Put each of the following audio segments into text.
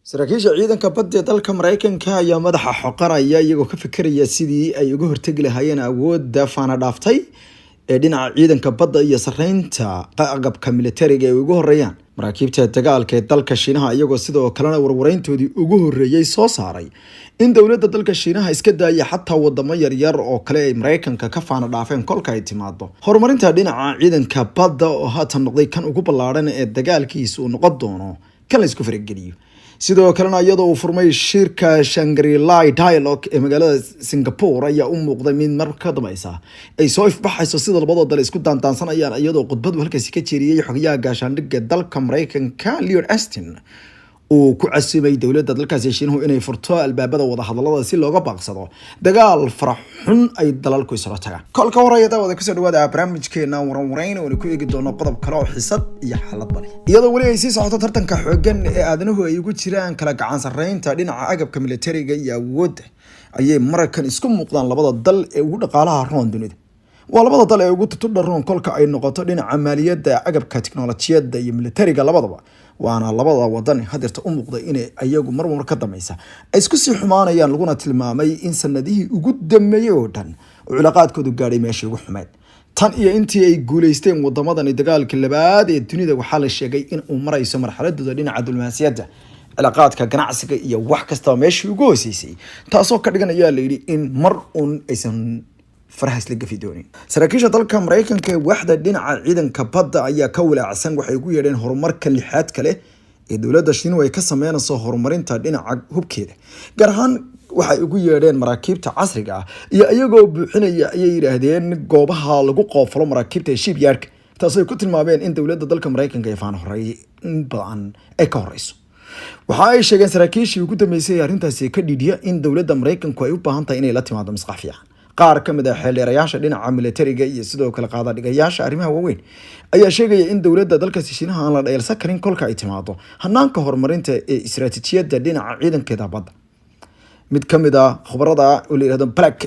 saraakiisha ciidanka badda ee dalka Mareykanka ayaa madaxa xoqanaya iyagoo ka fikiraya sidii ay uga hortagi lahaayeen awoodda faana dhaaftay ee dhinaca ciidanka badda iyo sareynta agabka militariga ee ugu horeeyaan maraakiibta dagaalka ee dalka Shiinaha iyagoo sidoo kalena warwareyntoodii ugu horeeyay soo saaray in dowladda dalka Shiinaha iska daaya xataa wadamo yaryar oo kale ay Mareykanka ka faana dhaafeen kolka ay timaado horumarinta dhinaca ciidanka badda oo haatan noqday kan ugu ballaaran ee dagaalkiisa uu noqon doono kan la isku farageliyo sidoo kalena iyadoo uu furmay shirka Shangri-La Dialogue ee magaalada Singapore ayaa u muuqday mid mar ka dambaysa ay soo ifbaxayso sida labada dal isku daandaansanayaan iyadoo khudbad halkaasi ka jeeriyay xogayaha gaashaandhigga dalka Mareykanka Lloyd Austin uu ku casibay dowladda dalkaasi Shiinaha inay furto albaabada wada hadallada si looga baaqsado dagaal farax xun ay dalalku isla tagaan kolka warayada wada ku soo dhawaada barnaamijkeena wareyn oo ku eegi doono qodob kale oo xisad iyo xaalad bari iyadoo wali ay sii socoto tartanka xooggan ee aadanahu ay ugu jiraan kala gacan sareynta dhinaca agabka militariga iyo awoodda ayay Mareykan isku muuqdaan labada dal ee ugu dhaqaalaha roon dunida waa labada dal ee ugu tutudharoon kolka ay noqoto dhinaca maaliyadda agabka tiknoolajiyadda iyo militariga labadaba waana labada wadan hadirta u muuqday in ayagu marmar ka dameysa ay isku sii xumaanayaan laguna tilmaamay in sanadihii ugu dambeeyay oo dhan cilaaqaadkoodu gaadhay meeshii ugu xumeed tan iyo intii ay guuleysteen wadamadan dagaalka labaad ee dunida waxaa la sheegay in uu marayso marxaladooda dhinaca diblomaasiyadda cilaaqaadka ganacsiga iyo wax kasta meeshii ugu hooseysay taasoo ka dhigan ayaa la yidhi in mar uun aysan farxas la gafi doonin saraakiisha dalka Mareykanka ee waxda dhinaca ciidanka badda ayaa ka walaacsan waxay ugu yeedheen horumarka lixaad kale ee dowladda Shiinaha ay ka sameynayso horumarinta dhinaca hubkeeda gaar ahaan waxay ugu yeedheen maraakiibta casriga ah iyo iyagoo buuxinaya ayay yiraahdeen goobaha lagu qoofalo maraakiibta shipyard taasoo ku tilmaameen in dowladda dalka Mareykanka ay faan horay in badan ay ka horeyso waxa ay sheegeen saraakiishii ugu dambeysay arrintaasi ka dhidiya in dowladda Mareykanku ay u baahan tahay inay la timaado misqax fiican qaar ka mid ah xeelerayaasha dhinaca militariga iyo sidoo kale qaada dhigayaasha arrimaha waaweyn ayaa sheegaya in dowladda dalkaasi Shiinaha aan la dheelsan karin kolka ay timaado hanaanka horumarinta ee istiraatiijiyadda dhinaca ciidankeeda badda mid ka mid ah khubarada oo la yiraahdo Black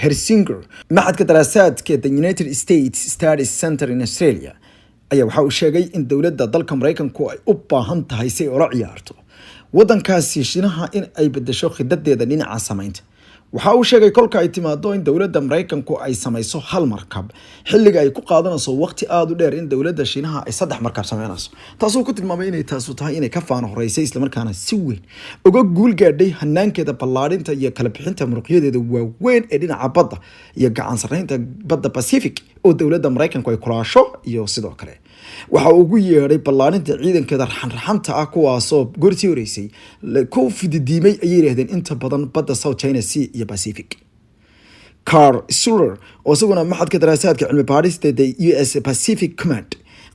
Hersinger maxadka daraasaadka ee United States Studies Center in Australia ayaa waxa uu sheegay in dowladda dalka Mareykanku ay u baahan tahay si ay ula ciyaarto wadankaasi Shiinaha in ay bedesho khidadeeda dhinaca sameynta waxa uu sheegay kolka ay timaado in dowladda Mareykanku ay samayso hal markab xilliga ay ku qaadanayso waqti aad u dheer in dowladda Shiinaha ay saddex markab sameynayso taasoo ku tilmaamay inay taasoo tahay inay ka faan horeysay isla markaana si weyn uga guul gaadhay hanaankeeda ballaarinta iyo kala bixinta muruqyadeeda waaweyn ee dhinaca badda iyo gacan sareynta badda Pacific oo dowladda Mareykanku ay kulaasho iyo sidoo kale waxa uu ugu yeeray ballaarinta ciidankeeda raxanta ah kuwaasoo goortii horeysay ku fididiimay ay yiraahdeen inta badan badda South China Sea iyo Pacific Carl Suller oo isaguna maxadka daraasaadka cilmi baarista ee US Pacific Command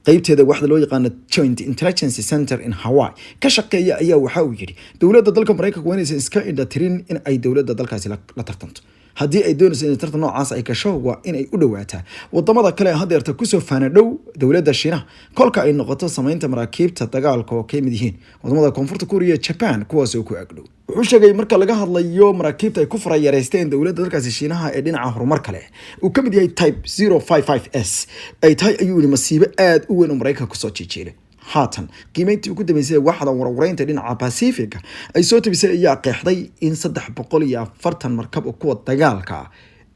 qaybteeda waxda loo yaqaan Joint Intelligence Center in Hawaii ka shaqeeya ayaa waxa uu yiri dowladda dalka Mareykanka waa inaysan iska indhatirin in ay dowladda dalkaasi la tartanto haddii ay doonayso in tartan noocaas ay gasho waa in ay u dhawaataa wadamada kale hadeerta ku soo faana dhow dowladda Shiinaha kolka ay noqoto sameynta maraakiibta dagaalka oo ka mid yihiin wadamada Koonfurta Korea Japan kuwaas oo ku agdhow wuxuu sheegay marka laga hadlayo maraakiibta ay ku farayareysteen dowladda dalkaasi Shiinaha ee dhinaca horumar kale uu ka mid yahay Type 055S ay tahay ayuu masiibo aad u weyn oo Mareykanka ku soo jiijeeray haatan qiimayntii ugu dambeysay waxda warwareynta dhinaca Pacific ay soo tabisay ayaa qeexday in 340 markab oo kuwa dagaalka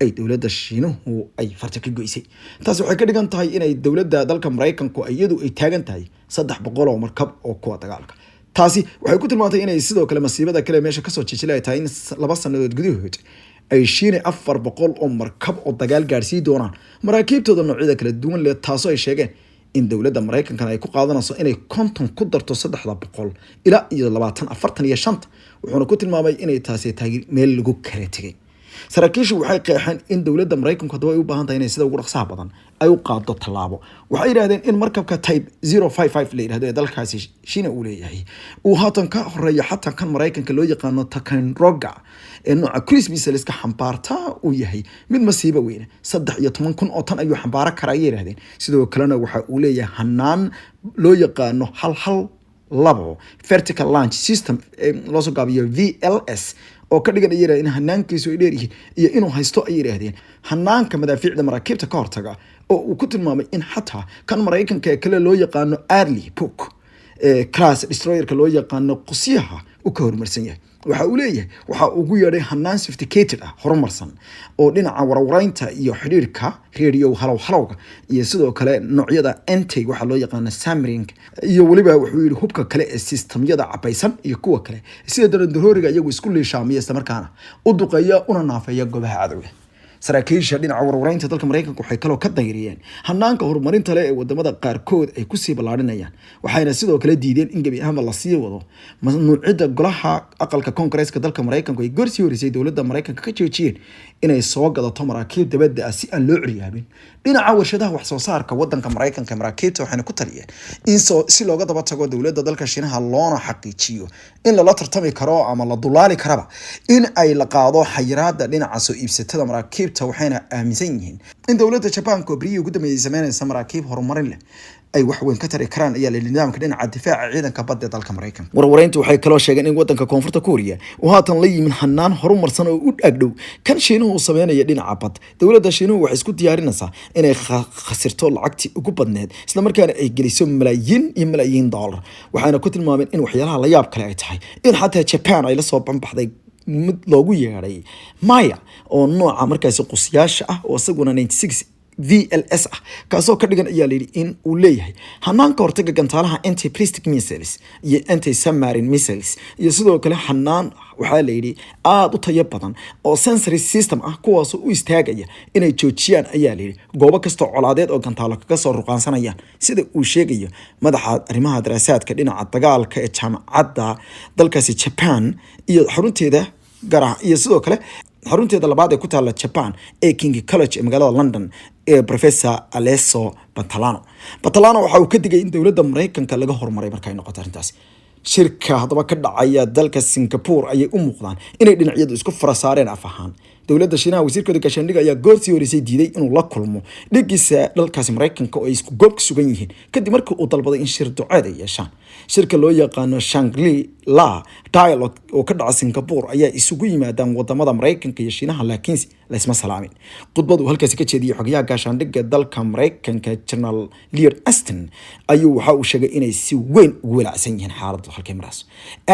ay dowladda Shiinuhu ay farta ka goysay taas waxay ka dhigan tahay in ay dowladda dalka Mareykanku iyadu ay taagan tahay 300 oo markab oo kuwa dagaalka taasi waxay ku tilmaantay inay sidoo kale masiibada kale meesha ka soo jiijilay tahay in 2 sanadood gudahood ay Shiinaha 400 oo markab oo dagaal gaarsiin doonaan maraakiibtooda noocyada kala duwan leh taasoo ay sheegeen in dowladda Mareykanka ay ku qaadanayso inay konton ku darto 300 ilaa iyo 45 wuxuuna ku tilmaamay inay taasi tahay meel lagu kala tagay saraakiishu waxay qeexeen in dowladda Mareykanku hadaba ay u baahan tahay inay sida ugu dhaqsaha badan ay u qaado talaabo waxay yiraahdeen in markabka Type 055 la yiraahdo ee dalkaasi Shiinaha uu leeyahay uu haatan ka horeeyo xataa kan Mareykanka loo yaqaano Ticonderoga ee nooca cruise vessel-ka xambaarta uu yahay mid masiibo weyn 13,000 oo tan ayuu xambaara karaa yiraahdeen sidoo kalena waxa uu leeyahay hanaan loo yaqaano hal labo vertical launch system loo soo gaabiyo VLS oo ka dhigan ayay in hanaankiisu ay dheer yihiin iyo inuu haysto ay yiraahdeen hanaanka madaafiicda maraakiibta ka hortaga oo uu ku tilmaamay in xataa kan Mareykanka kale loo yaqaano Early Puck class destroyer-ka loo yaqaano qosiyaha u ka horumarsan yahay waxa uu leeyahay waxa ugu yeedhay hanaan sophisticated ah horumarsan oo dhinaca warwareynta iyo xiriirka radio halowga iyo sidoo kale noocyada anti waxa loo yaqaan submarine iyo waliba wuxuu yiri hubka kale ee systemyada cabaysan iyo kuwa kale sida darandarooriga iyagu isku leeshaamiya isla markaana u duqeeya una naafaya goobaha cadawga saraakiisha dhinaca warwareynta dalka Mareykanka waxay kaloo ka dayriyeen hanaanka horumarinta leh ee wadamada qaarkood ay ku sii balaarinayaan waxayna sidoo kale diideen in gabi ahaan la sii wado mamnuucida golaha aqalka Congress-ka dalka Mareykanka ay gorsii horisay dawladda Mareykanka ka joojiyeen inay soo gadato maraakiib dibadda ah si aan loo ciryaabin dhinaca warshadaha wax soo saarka wadanka Mareykanka maraakiibta waxayna ku taliyeen in si looga daba tago dawladda dalka Shiinaha loona xaqiijiyo in la tartami karo ama la dulaali karaba in ay la qaado xayiraada dhinaca soo iibsatada maraakiib waxayna aaminsan yihiin in dawladda Japan Korea ugu dambeeyay sameynaysa maraakiib horumarin leh ay wax weyn ka tari karaan ayaa nidaamka dhinaca difaaca ciidanka badda dalka Mareykanka warwareyntu waxay kaloo sheegeen in wadanka koonfurta Korea uu haatan la yimid hanaan horumarsan oo u dhagdhow kan Shiinuhu sameynaya dhinaca bad dawladda Shiinuhu waxay isku diyaarinaysaa inay khasirto lacagtii ugu badneed isla markaana ay geliso malaayiin dollar waxaana ku tilmaameen in waxyaalaha la yaab kale ay tahay in xataa Japan ay la soo banbaxday mid loogu yeeray Maya oo nooca markaas qusyaasha ah oo isaguna 96 VLS ah kaasoo ka dhigan ayaa leeyahay in uu leeyahay hanaanka hortaga gantaalaha anti-ballistic missiles iyo anti-submarine missiles iyo sidoo kale hanaan waxaa leeyahay aad u tayo badan oo sensory system ah kuwaas oo u istaagaya inay joojiyaan ayaa leeyahay goobo kasta colaadeed oo gantaalo kaga soo ruqaansanayaan sida uu sheegayo madaxa arrimaha daraasaadka dhinaca dagaalka ee jaamacadda dalkaasi Japan iyo xarunteeda gaar iyo sidoo kale xarunteeda labaad ee ku taala Japan ee King College ee magaalada London ee Professor Alessio Batalano waxa uu ka digay in dawladda Mareykanka laga horumaray marka ay noqoto arrintaas shirka hadaba ka dhacaya dalka Singapore ayay u muuqdaan inay dhinacyadu isku farasaareen af ahaan dawladda Shiinaha wasiirka gaashaandhigga ayaa goortii horeysay diiday inuu la kulmo dhigiisa dalkaasi Mareykanka oo ay isku goob ka sugan yihiin kadib markii uu dalbaday in shir duceed ay yeeshaan shirka loo yaqaano Shangri-La Dialogue oo ka dhaca Singapore ayaa isugu yimaadaan wadamada Mareykanka iyo Shiinaha laakiin la isma salaamin khudbadu halkaas ka jeediyay xogayaha gaashaandhigga dalka Mareykanka General Lloyd Austin ayuu waxa uu sheegay inay si weyn ugu walaacsan yihiin xaaladda halkay maraas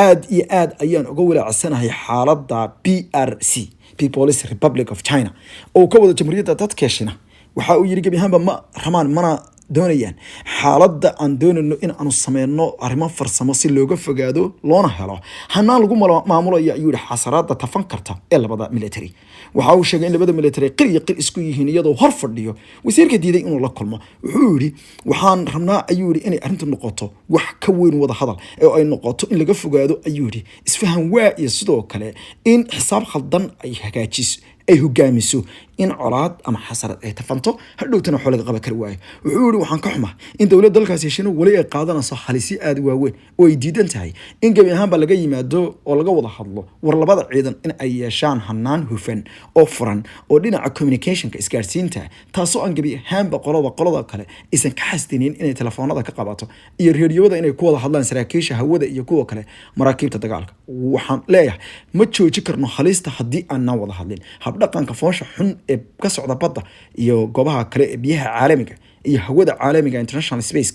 aad iyo aad ayaan uga walaacsanahay xaaladda PRC People's Republic of China oo ka wada jamhuuriyadda dadka Shiinaha waxa uu yiri gabi ahaanba ma ramaan mana doonayaan xaaladda aan doonayno in aanu sameeyno arrimo farsamo si looga fogaado loona helo hanaan lagu maamulayo ayuu yiri xasarada tafan karta ee labada military waxa uu sheegay in labada military qir isku yihiin iyadoo hor fadhiyo wasiirka diiday inuu la kulmo wuxuu yiri waxaan rabnaa ayuu yiri inay arrintu noqoto wax ka weyn wada hadal ee ay noqoto in laga fogaado ayuu yiri isfahan waa iyo sidoo kale in xisaab khaldan ay hagaajiso ay hogaamiso in colaad ama xasarad ay tafanto hadhowtana xoolaga qaba kar waayo wuxuu yiri waxaan ka xumaa in dawladda dalkaasi Shiinaha wali ay qaadanayso halisi aad waaweyn oo ay diidan tahay in gabi ahaanba laga yimaado oo laga wada hadlo war labada ciidan in ay yeeshaan hanaan hufan oo furan oo dhinaca communicationka isgaarsiinta taasoo aan gabi ahaanba qolada kale isan ka xasdinin inay telefoonada ka qabato iyo raadiyada inay ku wada hadlaan saraakiisha hawada iyo kuwa kale maraakiibta dagaalka waxaan leeyahay ma jooji karno halista haddii aan wada hadlin habdhaqanka foosha xun ee ka socda badda iyo goobaha kale ee biyaha caalamiga iyo hawada caalamiga international space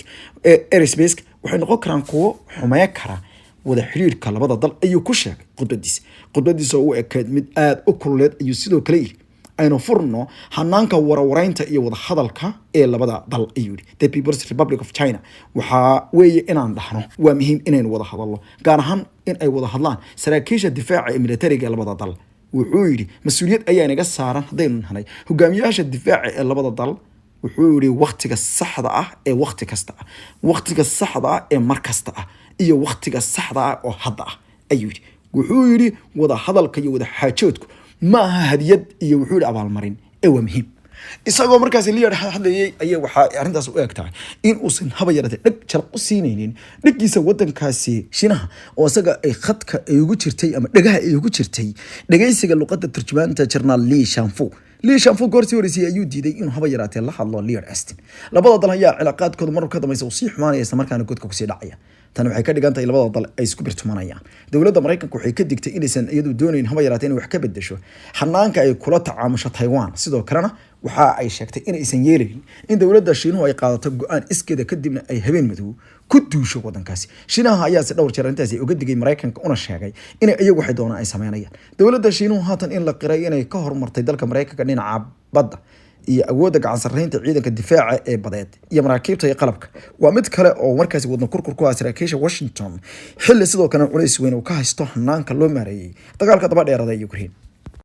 airspace waxay noqon karaan kuwo xumeeyo kara wada xiriirka labada dal ayuu ku sheegay khudbadiisa oo u ekeed mid aad u kululeed ayuu sidoo kale yiri aynu furno hanaanka warwareynta iyo wada hadalka ee labada dal ayuu yiri the People's Republic of China waxa weeye inaan dhahno waa muhiim inaynu wada hadalno gaar ahaan in ay wada hadlaan saraakiisha difaaca ee militariga labada dal wuxuu yiri mas'uuliyad ayaa inaga saaran hadaynu nahay hogaamiyaasha difaaca ee labada dal wuxuu yiri waqtiga saxda ah ee waqti kasta ah waqtiga saxda ah ee mar kasta ah iyo waqtiga saxda ah oo hadda ah ayuu yiri wuxuu yiri wada hadalka iyo wada xaajoodku ma aha hadiyad iyo wuxuu yiri abaalmarin ee waa muhiim isagoo markaas Lloyd hadlayay ayaa waxa arrintaas u eegtahay in uusan haba yaratay dhig jalq u siinaynin dhigiisa wadankaasi Shiinaha oo isaga ay khadka ay ugu jirtay ama dhagaha ay ugu jirtay dhageysiga luqadda turjumaanta General Li Shanfu goortii horeysay ayuu diiday inuu haba yaratay la hadlo Lloyd Austin labada dal ayaa cilaaqaadkooda mar ka dambeysay oo si xumaanaysa markaana godka ku sii dhacaya tan waxay ka dhigan tahay labada dal ay isku birtumanayaan dowladda Mareykanka waxay ka digtay inaysan iyadu doonayn haba yaraatee inay wax ka bedesho xanaanka ay kula tacaamusho Taiwan sidoo kalena waxa ay sheegtay inaysan yeelin in dowladda Shiinuhu ay qaadato go'aan iskeeda kadibna ay habeen madow ku duusho wadankaasi Shiinaha ayaa si dhowr jeer intaas uga digay Mareykanka una sheegay in iyagu waxay doonaan ay sameeyaan dowladda Shiinuhu haatan in la qiray inay ka hormartay dalka Mareykanka dhinaca badda iyo awoodda gacan sarreynta ciidanka difaaca ee badeed iyo maraakiibta iyo qalabka waa mid kale oo markaasi wadno kurkur ku ah saraakiisha Washington xilli sidoo kale culays weyn oo ka haysto hanaanka loo maareeyay dagaalka daba dheeraada ee Ukraine